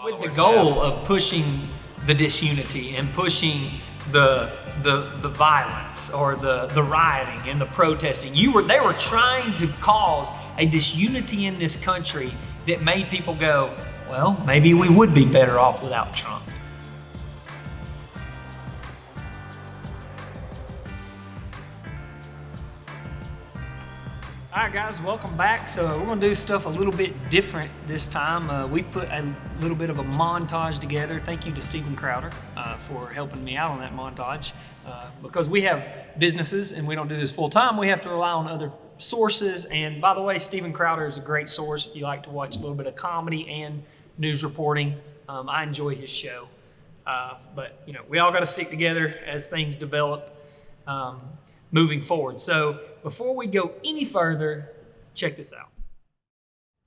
with the goal of pushing the disunity and pushing the violence or the rioting and the protesting. They were trying to cause a disunity in this country that made people go, well, maybe we would be better off without Trump. All right, guys, welcome back. So we're gonna do stuff a little bit different this time. We've put a little bit of a montage together. Thank you to Steven Crowder for helping me out on that montage. Because we have businesses and we don't do this full time, we have to rely on other sources. And by the way, Steven Crowder is a great source if you like to watch a little bit of comedy and news reporting. I enjoy his show. But you know, we all gotta stick together as things develop moving forward. So before we go any further, check this out.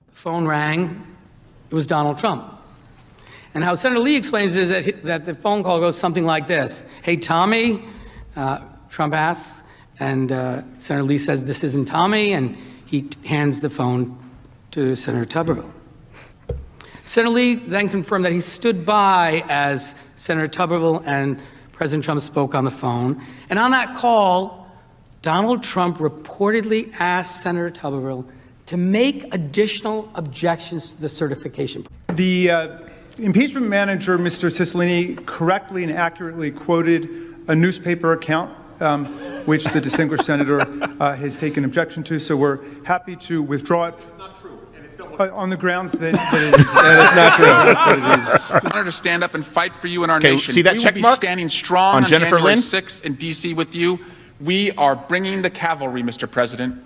The phone rang. It was Donald Trump. And how Senator Lee explains it is that the phone call goes something like this. Hey, Tommy, Trump asks, and Senator Lee says, this isn't Tommy, and he hands the phone to Senator Tuberville. Senator Lee then confirmed that he stood by as Senator Tuberville and President Trump spoke on the phone. And on that call, Donald Trump reportedly asked Senator Tuberville to make additional objections to the certification. The impeachment manager, Mr. Cicilline, correctly and accurately quoted a newspaper account, which the distinguished senator has taken objection to. So we're happy to withdraw it. It's not true. And it's on the grounds that it is. It's not true. That's what it is. I'm honored to stand up and fight for you and our nation. See that we check will be mark standing strong on on Jennifer January Lynn? 6th in D.C. with you. We are bringing the cavalry, Mr. President.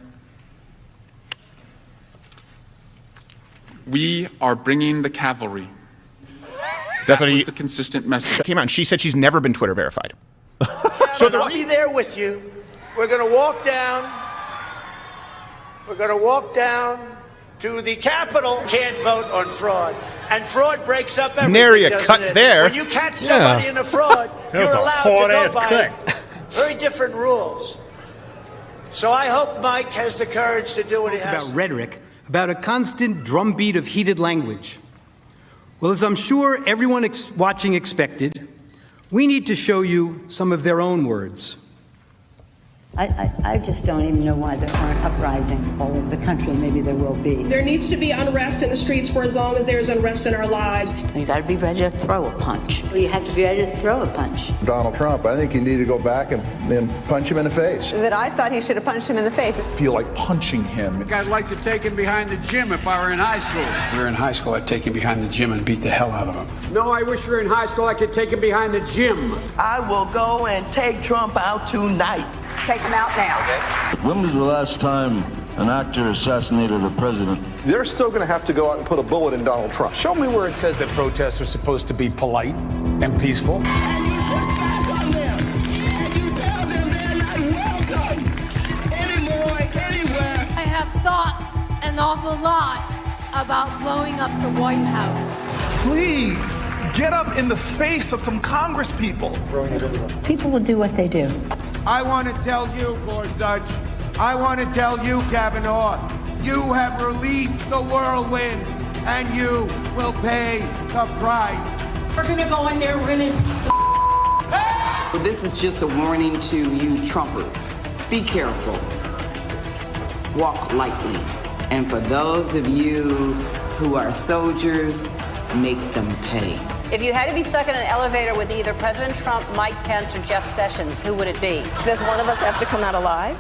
We are bringing the cavalry. That's That what was the consistent message. came out, and she said she's never been Twitter verified. So I'll be there with you. We're going to walk down. We're going to walk down to the Capitol. Can't vote on fraud, and fraud breaks up everything. Nary a doesn't cut it? there. When you catch somebody in a fraud, you're allowed to go by very different rules. So I hope Mike has the courage to do what he has. About rhetoric, about a constant drumbeat of heated language. Well, as I'm sure everyone watching expected, we need to show you some of their own words. I just don't even know why there aren't uprisings all over the country. Maybe there will be. There needs to be unrest in the streets for as long as there's unrest in our lives. You got to be ready to throw a punch. You have to be ready to throw a punch. Donald Trump, I think you need to go back and punch him in the face. That I thought he should have punched him in the face. I feel like punching him. I'd like to take him behind the gym if I were in high school. If we were in high school, I'd take him behind the gym and beat the hell out of him. No, I wish we were in high school. I could take him behind the gym. I will go and take Trump out tonight. Take him out now. When was the last time an actor assassinated a president? They're still going to have to go out and put a bullet in Donald Trump. Show me where it says that protests are supposed to be polite and peaceful. And you push back on them, and you tell them they're not welcome anymore, anywhere. I have thought an awful lot about blowing up the White House. Please, get up in the face of some Congress people. People will do what they do. I want to tell you, Gorsuch, I want to tell you, Kavanaugh, you have released the whirlwind, and you will pay the price. We're going to go in there, we're going to impeach the This is just a warning to you Trumpers. Be careful. Walk lightly. And for those of you who are soldiers, make them pay. If you had to be stuck in an elevator with either President Trump, Mike Pence, or Jeff Sessions, who would it be? Does one of us have to come out alive?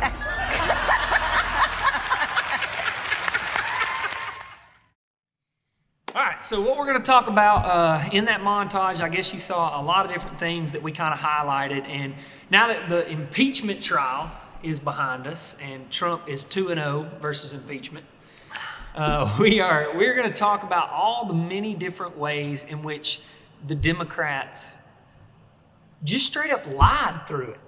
All right, so what we're going to talk about in that montage, I guess you saw a lot of different things that we kind of highlighted. And now that the impeachment trial is behind us and Trump is 2-0 versus impeachment, we're going to talk about all the many different ways in which the Democrats just straight up lied through it.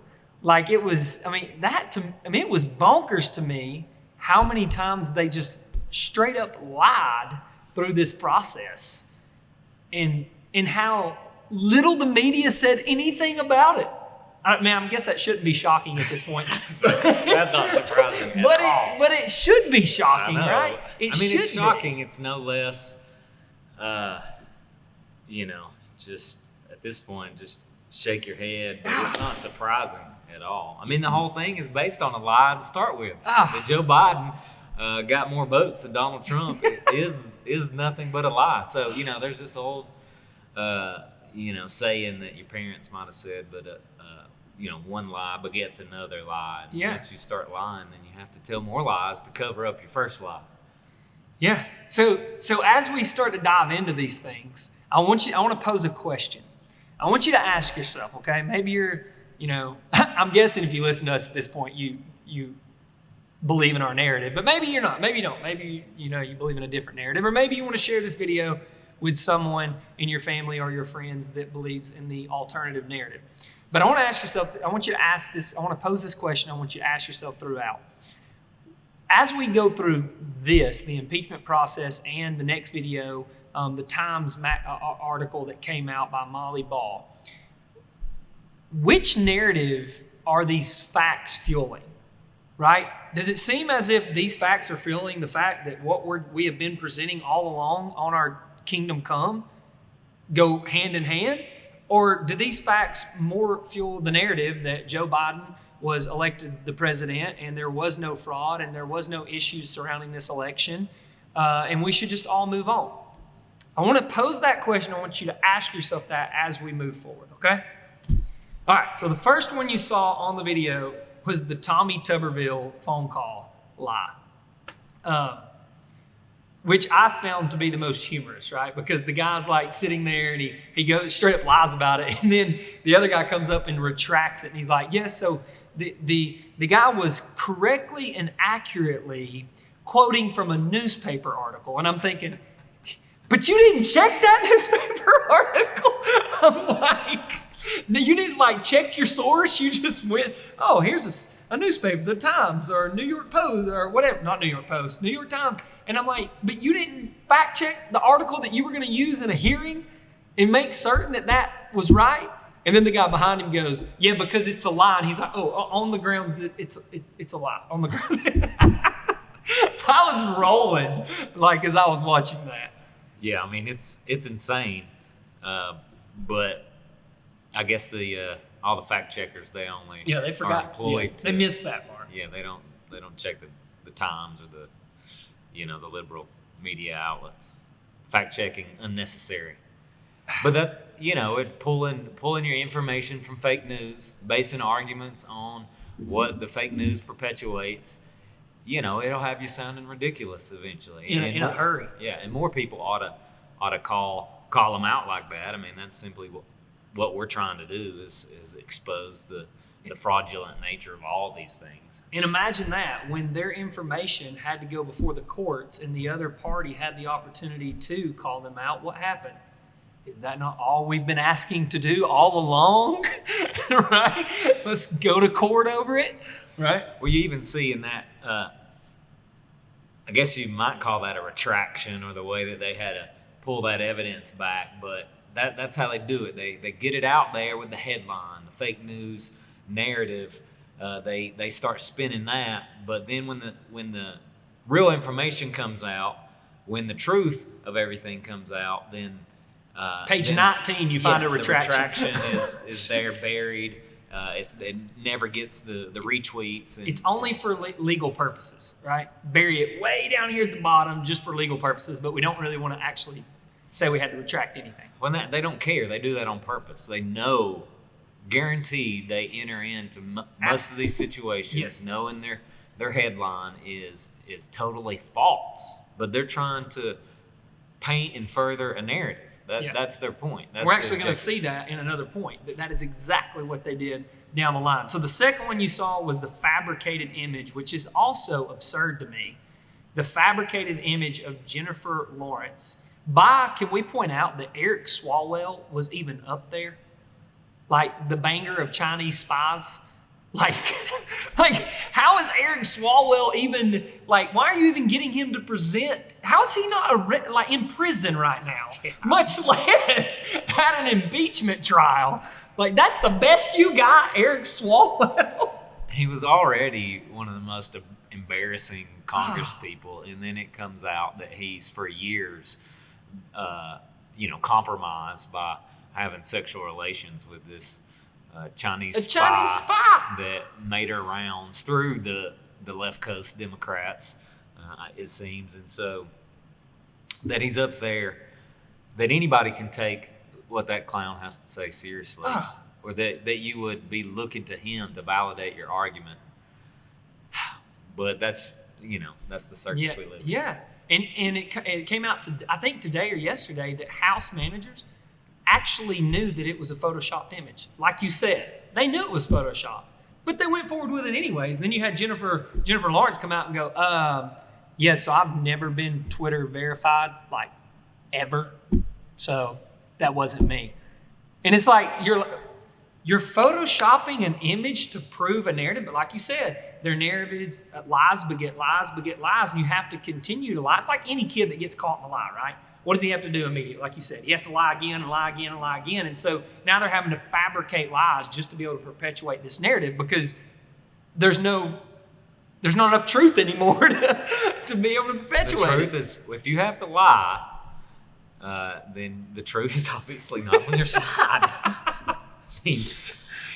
Like it was, it was bonkers to me how many times they just straight up lied through this process and how little the media said anything about it. I guess that shouldn't be shocking at this point. That's not surprising at all. But it should be shocking, right? It's shocking. It's no less just at this point, just shake your head. But it's not surprising at all. I mean, the whole thing is based on a lie to start with. That Joe Biden got more votes than Donald Trump is nothing but a lie. So, there's this old, saying that your parents might have said, but, one lie begets another lie. And once you start lying, then you have to tell more lies to cover up your first lie. Yeah. So as we start to dive into these things, I want to pose a question. I want you to ask yourself, okay? Maybe you're, I'm guessing if you listen to us at this point, you believe in our narrative, but maybe you're not. Maybe you don't. Maybe, you believe in a different narrative, or maybe you want to share this video with someone in your family or your friends that believes in the alternative narrative. But I want to ask yourself, I want you to ask this, I want to pose this question, I want you to ask yourself throughout. As we go through this, the impeachment process, and the next video, the Times article that came out by Molly Ball, which narrative are these facts fueling, right? Does it seem as if these facts are fueling the fact that what we have been presenting all along on our Kingdom Come go hand in hand? Or do these facts more fuel the narrative that Joe Biden was elected the president and there was no fraud and there was no issues surrounding this election, and we should just all move on? I want to pose that question. I want you to ask yourself that as we move forward, okay? All right, so the first one you saw on the video was the Tommy Tuberville phone call lie, which I found to be the most humorous, right? Because the guy's like sitting there and he goes straight up lies about it. And then the other guy comes up and retracts it. And he's like, yes, so the guy was correctly and accurately quoting from a newspaper article. And I'm thinking, but you didn't check that newspaper article? I'm like, you didn't check your source. You just went, oh, here's a newspaper, the Times or New York Post or whatever. Not New York Post, New York Times. And I'm like, but you didn't fact check the article that you were going to use in a hearing and make certain that was right? And then the guy behind him goes, yeah, because it's a lie. And he's like, oh, on the ground, it's a lie. On the ground. I was rolling as I was watching that. Yeah, I mean, it's insane. But I guess all the fact checkers, they only they forgot. are employed. Yeah, they missed that part. Yeah, they don't check the Times or the liberal media outlets. Fact checking unnecessary. But that it pulling your information from fake news, basing arguments on what the fake news perpetuates. It'll have you sounding ridiculous eventually. In a hurry. Yeah, and more people ought to call them out like that. I mean, that's simply what we're trying to do is expose the fraudulent nature of all these things. And imagine that, when their information had to go before the courts and the other party had the opportunity to call them out, what happened? Is that not all we've been asking to do all along? Right? Let's go to court over it, right? Well, you even see in that, I guess you might call that a retraction, or the way that they had to pull that evidence back, but that's how they do it. They get it out there with the headline, the fake news narrative. They start spinning that, but then when the real information comes out, when the truth of everything comes out, then page 19 you find a retraction. The retraction is there buried. It never gets the retweets. It's only for legal purposes, right? Bury it way down here at the bottom just for legal purposes, but we don't really want to actually say we had to retract anything. Well, they don't care. They do that on purpose. They know, guaranteed, they enter into most of these situations knowing their headline is totally false, but they're trying to paint and further a narrative. That's their point. We're actually going to see that in another point. That is exactly what they did down the line. So the second one you saw was the fabricated image, which is also absurd to me. The fabricated image of Jennifer Lawrence. Can we point out that Eric Swalwell was even up there? Like the banger of Chinese spies? Like how is Eric Swalwell even, why are you even getting him to present? How is he not in prison right now? Yeah. Much less at an impeachment trial. That's the best you got, Eric Swalwell? He was already one of the most embarrassing Congress people, and then it comes out that he's for years compromised by having sexual relations with this Chinese Chinese spy that made her rounds through the left coast Democrats, it seems. And so that he's up there, that anybody can take what that clown has to say seriously, or that you would be looking to him to validate your argument. But that's the circus we live in. Yeah. And it came out, I think today or yesterday, that House managers actually knew that it was a Photoshopped image. Like you said, they knew it was Photoshopped, but they went forward with it anyways. Then you had Jennifer Lawrence come out and go, yeah, so I've never been Twitter verified, like, ever. So that wasn't me. And it's like, you're photoshopping an image to prove a narrative, but like you said, their narrative is lies beget lies beget lies, and you have to continue to lie. It's like any kid that gets caught in a lie, right? What does he have to do immediately? Like you said, he has to lie again and lie again and lie again. And so now they're having to fabricate lies just to be able to perpetuate this narrative, because there's not enough truth anymore to be able to perpetuate The truth is, if you have to lie, then the truth is obviously not on your side.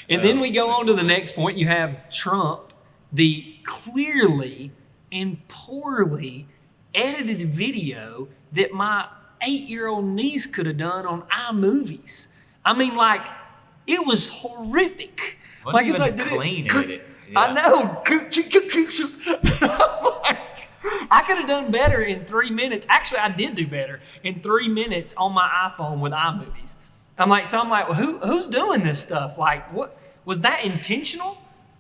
And then we go on to the next point. You have Trump, the clearly and poorly edited video that my 8-year-old niece could have done on iMovies. I mean, like, it was horrific. Wasn't even a clean edit. Yeah. I know. I could have done better in 3 minutes. Actually, I did do better in 3 minutes on my iPhone with iMovies. I'm like, well, who's doing this stuff? Like, what was that intentional?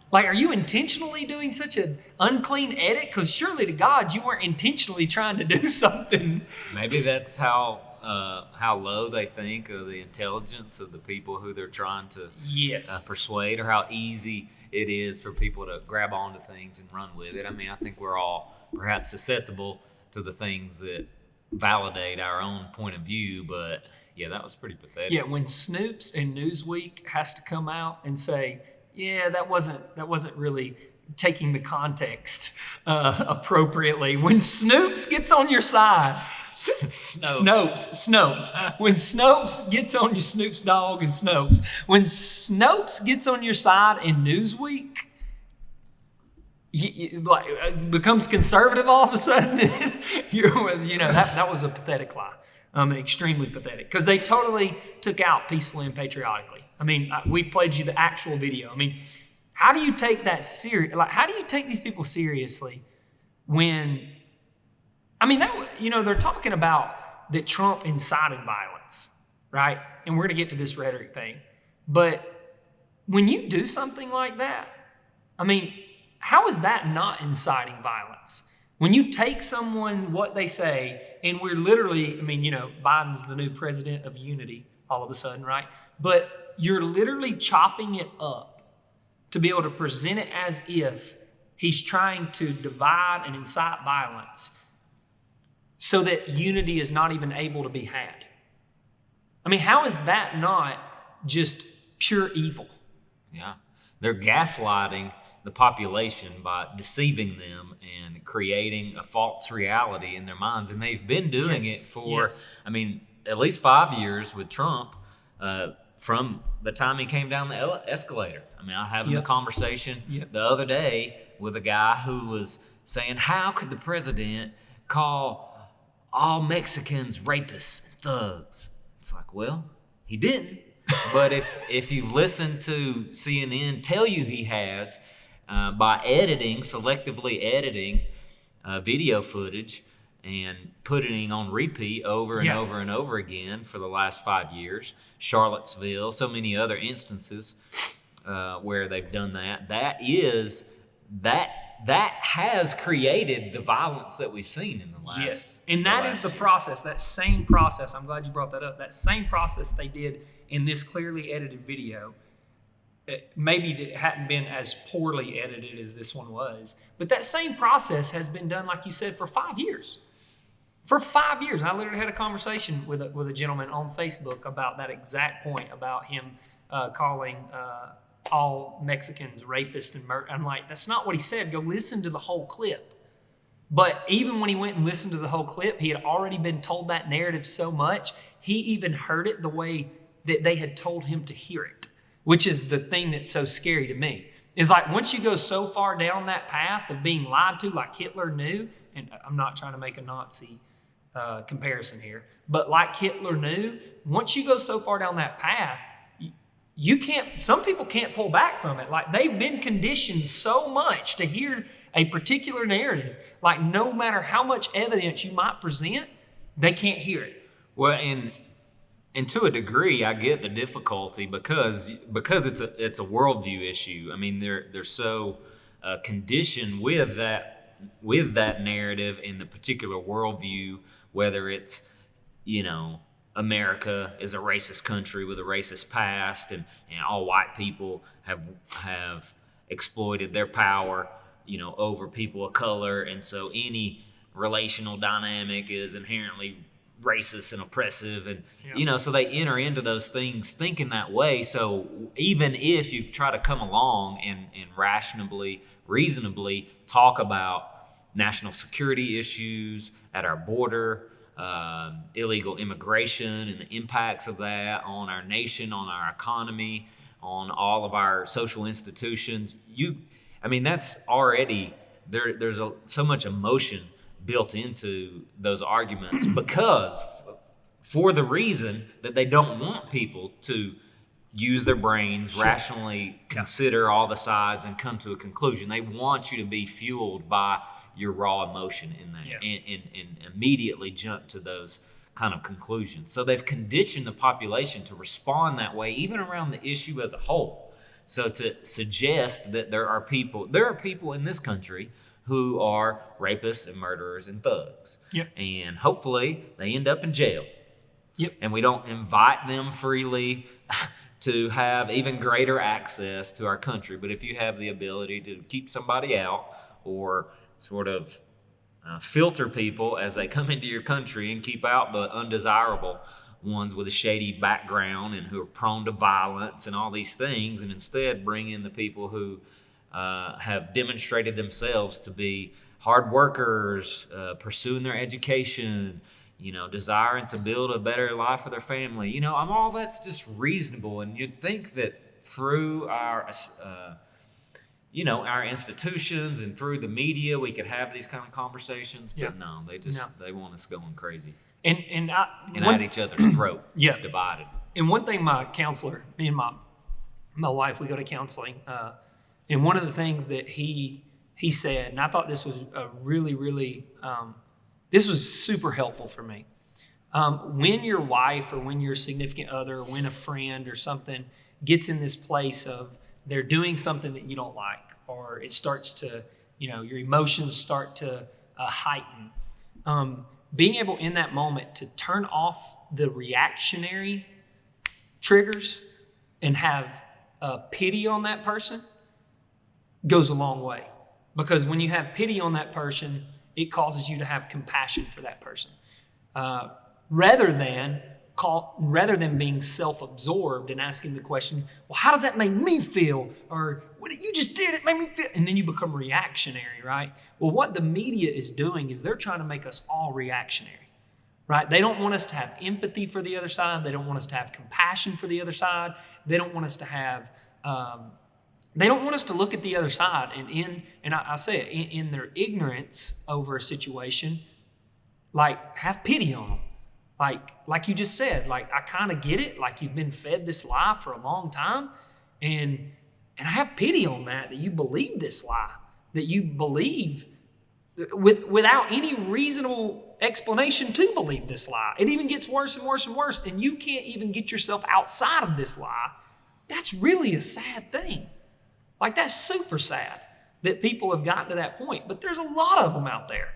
Like, are you intentionally doing such an unclean edit? Because surely to God, you weren't intentionally trying to do something. Maybe that's how low they think of the intelligence of the people who they're trying to persuade, or how easy it is for people to grab onto things and run with it. I mean, I think we're all perhaps susceptible to the things that validate our own point of view, but yeah, that was pretty pathetic. Yeah, when Snoops and Newsweek has to come out and say, yeah, that wasn't really taking the context appropriately. When Snoops gets on your side, Snopes. When Snopes gets on your Snoop's dog and Snopes. When Snopes gets on your side in Newsweek, becomes conservative all of a sudden. That was a pathetic lie. Extremely pathetic, because they totally took out peacefully and patriotically. I mean, we played you the actual video. I mean, how do you take that serious? Like, how do you take these people seriously when, I mean, they're talking about that Trump incited violence, right? And we're going to get to this rhetoric thing. But when you do something like that, I mean, how is that not inciting violence? When you take someone, what they say, and we're literally, I mean, Biden's the new president of unity all of a sudden, right? But you're literally chopping it up to be able to present it as if he's trying to divide and incite violence so that unity is not even able to be had. I mean, how is that not just pure evil? Yeah. They're gaslighting the population by deceiving them and creating a false reality in their minds. And they've been doing it for, I mean, at least 5 years with Trump, from the time he came down the escalator. I mean, I was having a conversation the other day with a guy who was saying, how could the president call all Mexicans rapists and thugs? It's like, well, he didn't. But if you've listened to CNN tell you he has, by selectively editing video footage and putting it on repeat over and over and over again for the last 5 years, Charlottesville, so many other instances where they've done that, that has created the violence that we've seen in the last. Yes, and that is the process, that same process, I'm glad you brought that up, that same process they did in this clearly edited video. Maybe it hadn't been as poorly edited as this one was, but that same process has been done, like you said, for 5 years. For 5 years. I literally had a conversation with a gentleman on Facebook about that exact point, about him calling all Mexicans rapists and murder. I'm like, that's not what he said. Go listen to the whole clip. But even when he went and listened to the whole clip, he had already been told that narrative so much, he even heard it the way that they had told him to hear it, which is the thing that's so scary to me. Is like once you go so far down that path of being lied to like Hitler knew, and I'm not trying to make a Nazi comparison here, but like Hitler knew, once you go so far down that path, you can't, some people can't pull back from it. Like they've been conditioned so much to hear a particular narrative, like no matter how much evidence you might present, they can't hear it. Well, and to a degree, I get the difficulty because it's a worldview issue. I mean, they're so conditioned with that narrative in the particular worldview, whether it's, you know, America is a racist country with a racist past, and all white people have exploited their power, you know, over people of color, and so any relational dynamic is inherently racist and oppressive, and you know, so they enter into those things thinking that way. So even if you try to come along and reasonably talk about national security issues at our border, illegal immigration and the impacts of that on our nation, on our economy, on all of our social institutions, I mean, that's already there's so much emotion built into those arguments because for the reason that they don't want people to use their brains, rationally consider all the sides and come to a conclusion. They want you to be fueled by your raw emotion in that and immediately jump to those kind of conclusions. So they've conditioned the population to respond that way, even around the issue as a whole. So to suggest that there are people in this country who are rapists and murderers and thugs. Yep. And hopefully they end up in jail. Yep. And we don't invite them freely to have even greater access to our country. But if you have the ability to keep somebody out or sort of filter people as they come into your country and keep out the undesirable ones with a shady background and who are prone to violence and all these things, and instead bring in the people who have demonstrated themselves to be hard workers, pursuing their education, you know, desiring to build a better life for their family. You know, all that's just reasonable, and you'd think that through our our institutions and through the media, we could have these kind of conversations, but no, they want us going crazy and at each other's throat, divided. And one thing my counselor, me and my wife, we go to counseling, and one of the things that he said, and I thought this was a really, this was super helpful for me. When your wife or when your significant other, or when a friend or something gets in this place of they're doing something that you don't like, or it starts to, your emotions start to heighten, being able in that moment to turn off the reactionary triggers and have pity on that person goes a long way. Because when you have pity on that person, it causes you to have compassion for that person. Rather than being self-absorbed and asking the question, well, how does that make me feel? Or what you just did, it made me feel. And then you become reactionary, right? Well, what the media is doing is they're trying to make us all reactionary, right? They don't want us to have empathy for the other side. They don't want us to have compassion for the other side. They don't want us to have, they don't want us to look at the other side and I say it, in their ignorance over a situation, like have pity on them. Like you just said, like I kind of get it. Like you've been fed this lie for a long time, and I have pity on that you believe this lie, that you believe without any reasonable explanation to believe this lie. It even gets worse and worse and worse, and you can't even get yourself outside of this lie. That's really a sad thing. Like that's super sad that people have gotten to that point, but there's a lot of them out there.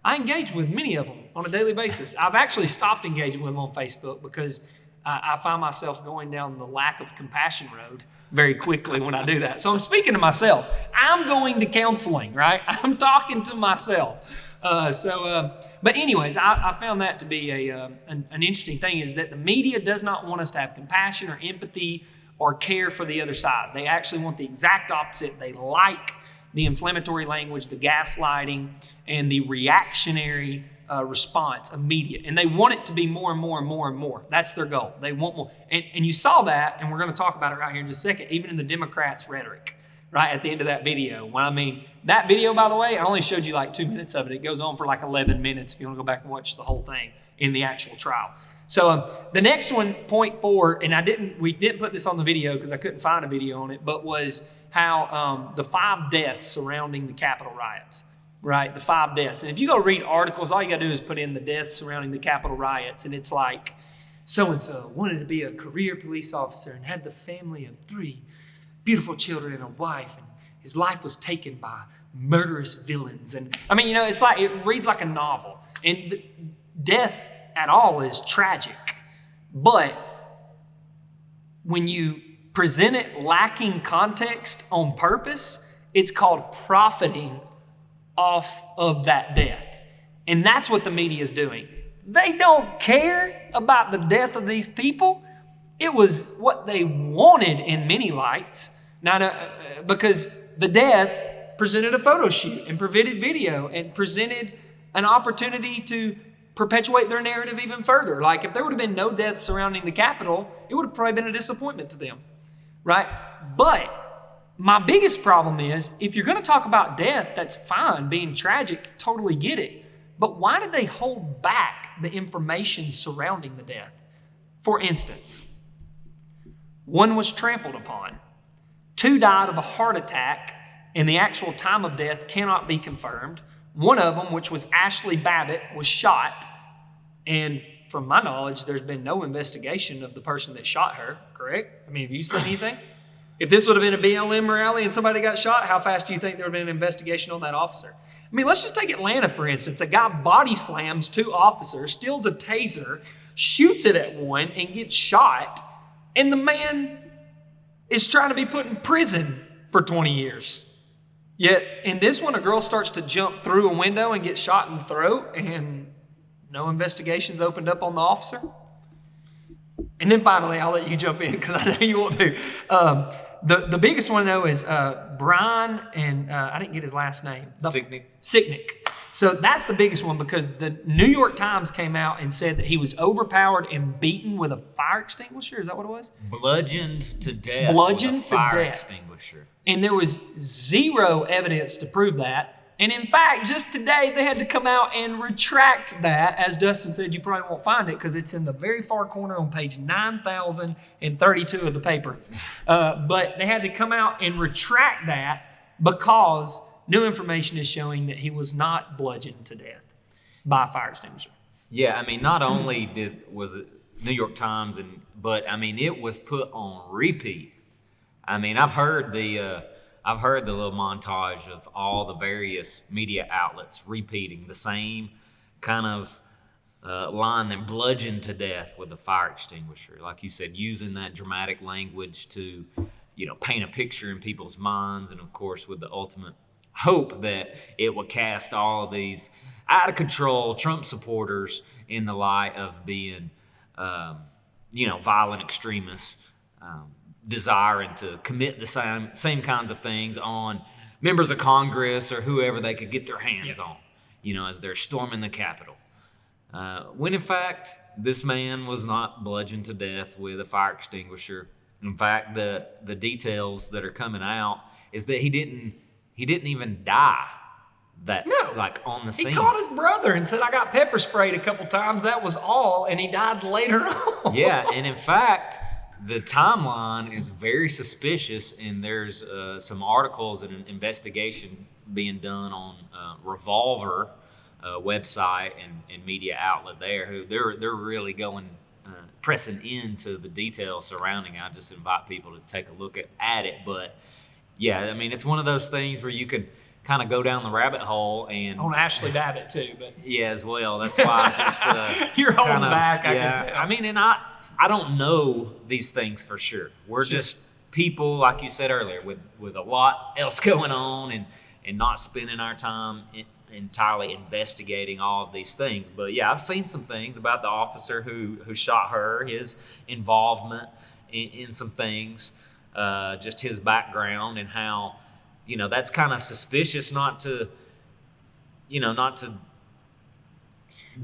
I engage with many of them on a daily basis. I've actually stopped engaging with them on Facebook because I find myself going down the lack of compassion road very quickly when I do that. So I'm speaking to myself. I'm going to counseling, right? I'm talking to myself. But anyways, I found that to be an interesting thing, is that the media does not want us to have compassion or empathy or care for the other side. They actually want the exact opposite. They like the inflammatory language, the gaslighting, and the reactionary response immediate. And they want it to be more and more and more and more. That's their goal. They want more. And you saw that, and we're going to talk about it right here in just a second, even in the Democrats' rhetoric, right at the end of that video. When I mean, that video, by the way, I only showed you like 2 minutes of it. It goes on for like 11 minutes if you want to go back and watch the whole thing in the actual trial. So the next one, point 4, and we didn't put this on the video because I couldn't find a video on it, but was how the 5 deaths surrounding the Capitol riots. Right, the 5 deaths. And if you go read articles, all you got to do is put in the deaths surrounding the Capitol riots, and it's like, so-and-so wanted to be a career police officer and had the family of 3 beautiful children and a wife, and his life was taken by murderous villains. And I mean, it's like, it reads like a novel. And death at all is tragic. But when you present it lacking context on purpose, it's called profiting off of that death. And that's what the media is doing. They don't care about the death of these people. It was what they wanted in many lights. Now, because the death presented a photo shoot and presented video and presented an opportunity to perpetuate their narrative even further. Like if there would have been no deaths surrounding the Capitol, it would have probably been a disappointment to them, right? But my biggest problem is, if you're going to talk about death, that's fine, being tragic, totally get it. But why did they hold back the information surrounding the death? For instance, 1 was trampled upon, 2 died of a heart attack, and the actual time of death cannot be confirmed. One of them, which was Ashley Babbitt, was shot, and from my knowledge, there's been no investigation of the person that shot her, correct? I mean, have you seen anything? If this would have been a BLM rally and somebody got shot, how fast do you think there would have been an investigation on that officer? I mean, let's just take Atlanta, for instance. A guy body slams 2 officers, steals a taser, shoots it at one, and gets shot. And the man is trying to be put in prison for 20 years. Yet, in this one, a girl starts to jump through a window and get shot in the throat, and no investigation's opened up on the officer. And then finally, I'll let you jump in because I know you want to. The biggest one, though, is Brian, and I didn't get his last name. Sicknick. So that's the biggest one because the New York Times came out and said that he was overpowered and beaten with a fire extinguisher. Is that what it was? Bludgeoned to death with a fire extinguisher. And there was 0 evidence to prove that. And in fact, just today, they had to come out and retract that. As Dustin said, you probably won't find it because it's in the very far corner on page 9,032 of the paper. But they had to come out and retract that because new information is showing that he was not bludgeoned to death by a fire extinguisher. Yeah, I mean, not only was it New York Times, but I mean, it was put on repeat. I mean, I've heard the little montage of all the various media outlets repeating the same kind of line that bludgeoned to death with a fire extinguisher. Like you said, using that dramatic language to, paint a picture in people's minds, and of course with the ultimate hope that it would cast all of these out of control Trump supporters in the light of being, violent extremists, desiring to commit the same kinds of things on members of Congress or whoever they could get their hands on, as they're storming the Capitol. When in fact, this man was not bludgeoned to death with a fire extinguisher. In fact, the details that are coming out is that he didn't even die on the scene. He called his brother and said, I got pepper sprayed a couple times. That was all. And he died later on. Yeah. And in fact, the timeline is very suspicious. And there's some articles and an investigation being done on Revolver website and media outlet there who they're really going pressing into the details surrounding it. I just invite people to take a look at it. But yeah, I mean, it's one of those things where you can kind of go down the rabbit hole and on Ashley Babbitt too, but yeah, as well. That's why I just you're holding back. I can tell. I mean, and I don't know these things for sure. We're just people, like you said earlier, with a lot else going on and not spending our time entirely investigating all of these things. But yeah, I've seen some things about the officer who shot her, his involvement in some things, just his background and how, that's kind of suspicious not to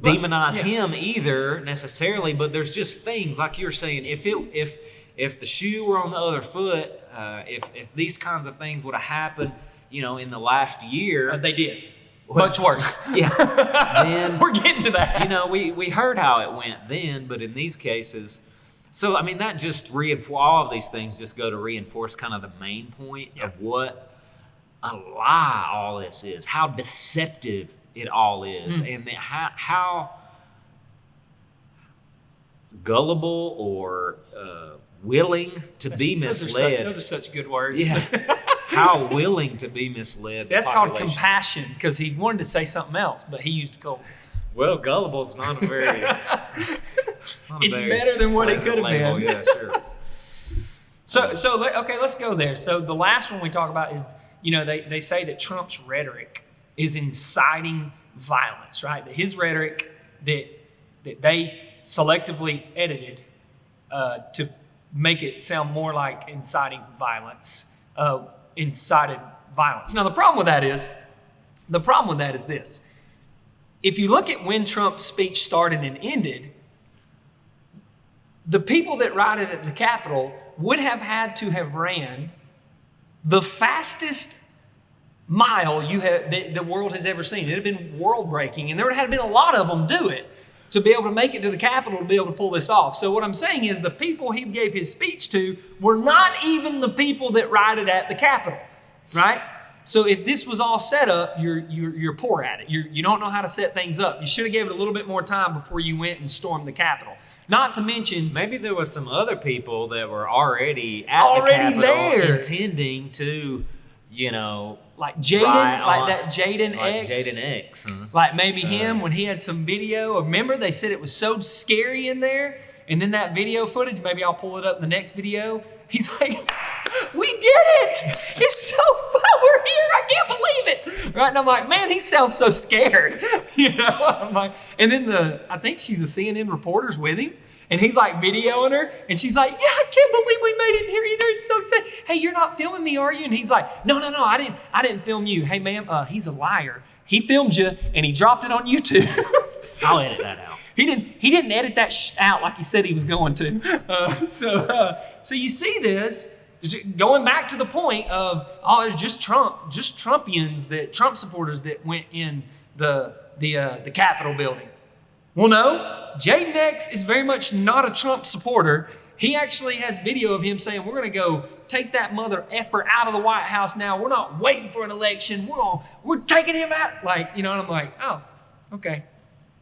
demonize him either necessarily, but there's just things like you're saying. If the shoe were on the other foot, if these kinds of things would have happened, in the last year, they did. Much worse. Yeah. Then we're getting to that. We heard how it went then, but in these cases, so I mean that just all of these things just go to reinforce kind of the main point of what a lie all this is, how deceptive it all is, and how gullible or willing to be misled. Those are such good words. Yeah. How willing to be misled. See, that's called compassion, because he wanted to say something else, but he used gullible. Well, gullible's not a very. It's better than what it could have been. Yeah, sure. So okay, let's go there. So the last one we talk about is, they say that Trump's rhetoric is inciting violence, right? That his rhetoric that they selectively edited to make it sound more like inciting violence, incited violence. Now the problem with that is this. If you look at when Trump's speech started and ended, the people that rioted at the Capitol would have had to have ran the fastest mile the world has ever seen. It would have been world-breaking, and there would have been a lot of them do it to be able to make it to the Capitol to be able to pull this off. So what I'm saying is the people he gave his speech to were not even the people that rioted at the Capitol, right? So if this was all set up, you're poor at it. You don't know how to set things up. You should have given it a little bit more time before you went and stormed the Capitol. Not to mention, maybe there was some other people that were already at the Capitol there, intending to, like Jaden, that Jaden X. Jaden X. Huh? Like maybe him when he had some video. Remember they said it was so scary in there? And then that video footage, maybe I'll pull it up in the next video. He's like, we did it! It's so fun, we're here, I can't believe it! Right, and I'm like, man, he sounds so scared. I'm like, and then I think she's a CNN reporter's with him, and he's like videoing her, and she's like, yeah, I can't believe we made it in here either, it's so exciting. Hey, you're not filming me, are you? And he's like, no, I didn't film you. Hey, ma'am, he's a liar. He filmed you, and he dropped it on YouTube. I'll edit that out. He didn't edit that out like he said he was going to. So you see this going back to the point of it's just Trumpians, Trump supporters that went in the Capitol building. Well, no, Jaden X is very much not a Trump supporter. He actually has video of him saying, we're going to go take that mother effer out of the White House now. We're not waiting for an election. We're taking him out. And I'm like, oh, okay.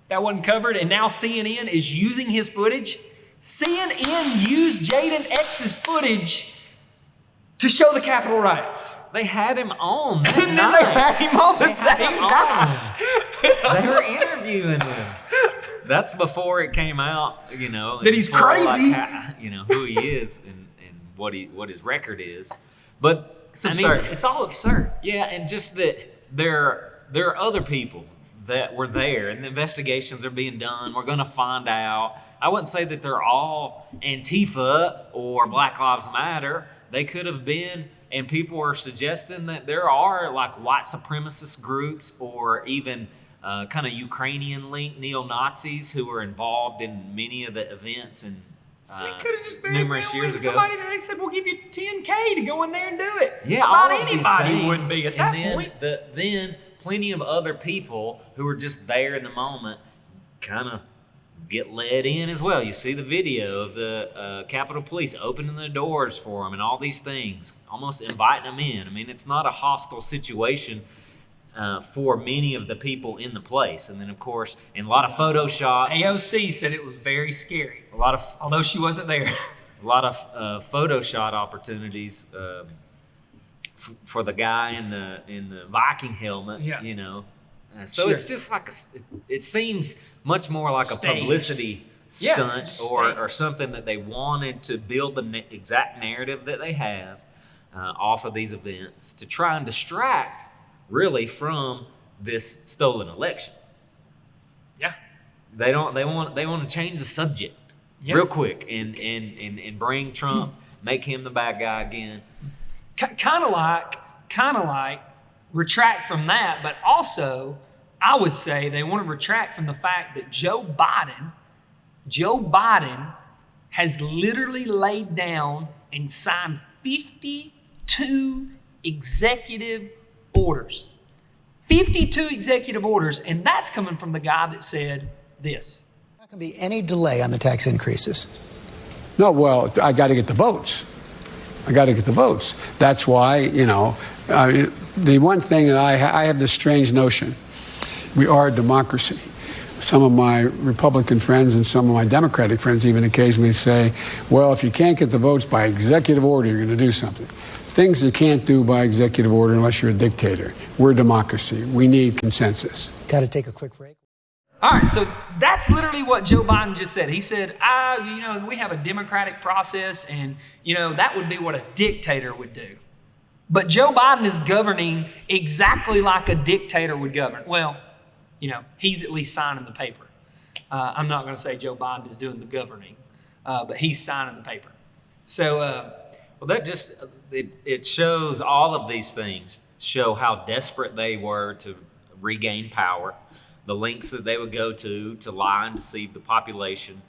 That wasn't covered, and now CNN is using his footage. CNN used Jaden X's footage to show the Capitol riots. They had him on that and night. Then they had him on the same night. They were interviewing him. That's before it came out, that he's crazy. Who he is and what his record is. But it's absurd. It's all absurd. Yeah, and just that there are other people that were there, and the investigations are being done. We're going to find out. I wouldn't say that they're all Antifa or Black Lives Matter. They could have been, and people are suggesting that there are like white supremacist groups or even kind of Ukrainian-linked neo-Nazis who are involved in many of the events and it could have just been numerous years ago. Somebody that they said, we'll give you $10K to go in there and do it. Yeah, not all of anybody these things. would be at that point. Then plenty of other people who are just there in the moment kind of get led in as well. You see the video of the Capitol Police opening the doors for them and all these things, almost inviting them in. I mean, it's not a hostile situation for many of the people in the place. And then, of course, in a lot of photo shots. AOC said it was very scary. Although she wasn't there. A lot of photo shot opportunities for the guy in the Viking helmet, So sure. It's just like it seems much more like a publicity stunt or something that they wanted to build the exact narrative that they have off of these events to try and distract really from this stolen election. Yeah. They want to change the subject real quick and bring Trump, make him the bad guy again. Kind of like retract from that, but also I would say they want to retract from the fact that Joe Biden has literally laid down and signed 52 executive orders. 52 executive orders, and that's coming from the guy that said this. There's not going to be any delay on the tax increases. No, well, I got to get the votes. That's why, the one thing that I have this strange notion. We are a democracy. Some of my Republican friends and some of my Democratic friends even occasionally say, well, if you can't get the votes by executive order, you're going to do something. Things you can't do by executive order unless you're a dictator. We're a democracy. We need consensus. Got to take a quick break. All right, so that's literally what Joe Biden just said. He said, we have a democratic process, and, that would be what a dictator would do. But Joe Biden is governing exactly like a dictator would govern. Well, he's at least signing the paper. I'm not going to say Joe Biden is doing the governing, but he's signing the paper. So, well, that just, it shows all of these things show how desperate they were to regain power, the lengths that they would go to lie and deceive the population,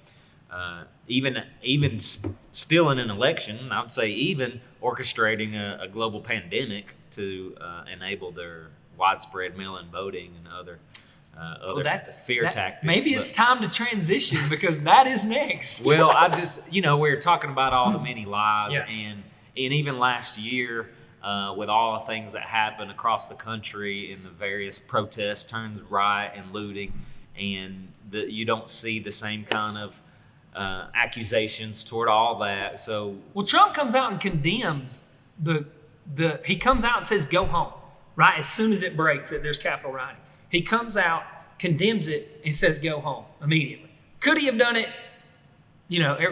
even still in an election, I would say even orchestrating a global pandemic to enable their widespread mail-in voting and other fear tactics. Maybe it's time to transition because that is next. Well, we're talking about all the many lies, and even last year with all the things that happened across the country in the various protests, turns riot and looting, and you don't see the same kind of accusations toward all that. So, well, Trump comes out and condemns he comes out and says, go home, right? As soon as it breaks that there's Capitol rioting. He comes out, condemns it, and says, go home immediately. Could he have done it?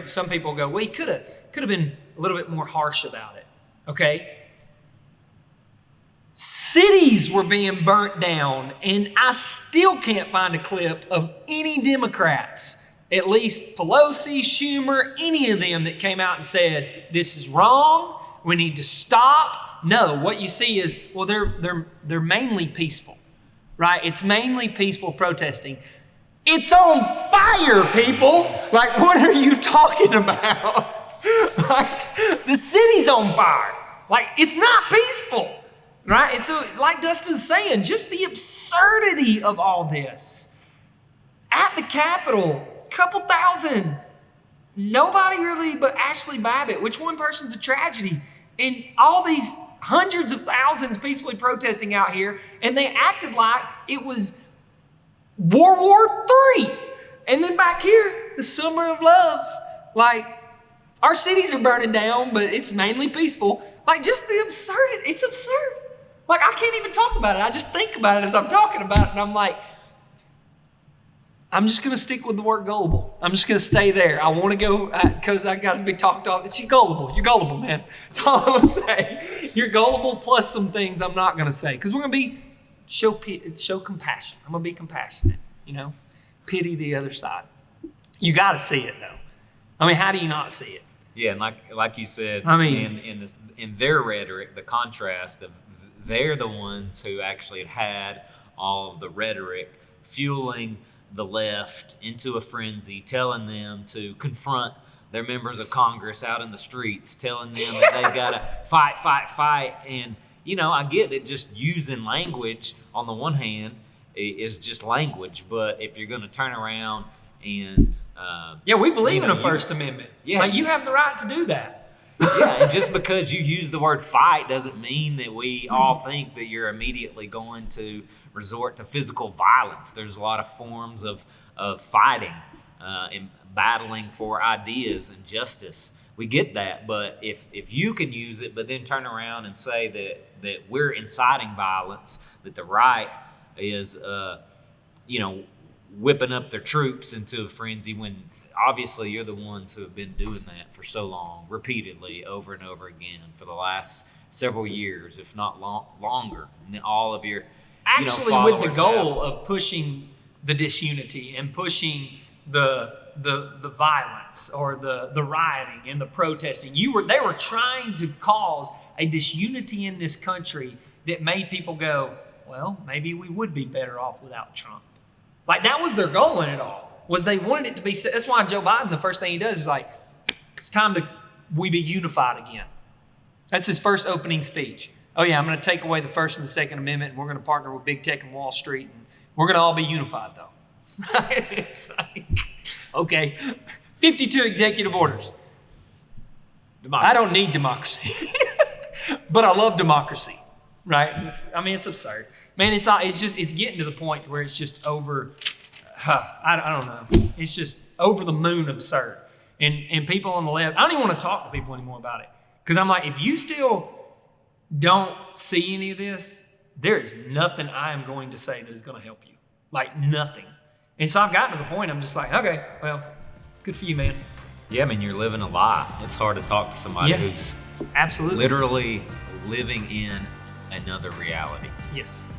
Some people go, well, he could have been a little bit more harsh about it. Okay? Cities were being burnt down, and I still can't find a clip of any Democrats, at least Pelosi, Schumer, any of them that came out and said, this is wrong, we need to stop. No, what you see is, well, they're mainly peaceful. Right? It's mainly peaceful protesting. It's on fire, people. Like, what are you talking about? Like, the city's on fire. Like, it's not peaceful. Right? And so, like Dustin's saying, just the absurdity of all this. At the Capitol, couple thousand. Nobody really but Ashley Babbitt, which one person's a tragedy. And all these hundreds of thousands peacefully protesting out here, and they acted like it was World War III. And then back here, the summer of love. Like, our cities are burning down, but it's mainly peaceful. Like, just the absurdity. It's absurd. Like, I can't even talk about it. I just think about it as I'm talking about it, and I'm like, I'm just going to stick with the word gullible. I'm just going to stay there. I want to go because I got to be talked off. It's gullible. You're gullible, man. That's all I'm going to say. You're gullible plus some things I'm not going to say because we're going to show compassion. I'm going to be compassionate, pity the other side. You got to see it, though. I mean, how do you not see it? Yeah, and like you said, in their rhetoric, the contrast of they're the ones who actually had all of the rhetoric fueling the left into a frenzy, telling them to confront their members of Congress out in the streets, telling them that they gotta fight. And, I get it, just using language on the one hand is just language, but if you're gonna turn around and... we believe in a First Amendment. Yeah. Like, you have the right to do that. Yeah, and just because you use the word fight doesn't mean that we all think that you're immediately going to resort to physical violence. There's a lot of forms of fighting and battling for ideas and justice. We get that, but if you can use it, but then turn around and say that we're inciting violence, that the right is, whipping up their troops into a frenzy when obviously you're the ones who have been doing that for so long, repeatedly, over and over again for the last several years, if not longer. And all of your actually with the goal of pushing the disunity and pushing the violence or the rioting and the protesting. They were trying to cause a disunity in this country that made people go, well, maybe we would be better off without Trump. Like, that was their goal in it all, was they wanted it to be, that's why Joe Biden, the first thing he does is like, it's time we be unified again. That's his first opening speech. Oh yeah, I'm going to take away the First and the Second Amendment, and we're going to partner with big tech and Wall Street, and we're going to all be unified though. Right? It's like, okay, 52 executive orders. Democracy. I don't need democracy, but I love democracy, right? It's absurd. Man, it's getting to the point where it's just over, I don't know. It's just over the moon absurd. And people on the left, I don't even want to talk to people anymore about it. Because I'm like, if you still don't see any of this, there is nothing I am going to say that is going to help you. Like, nothing. And so I've gotten to the point, I'm just like, okay, well, good for you, man. Yeah, I mean, you're living a lie. It's hard to talk to somebody who's absolutely literally living in another reality. Yes.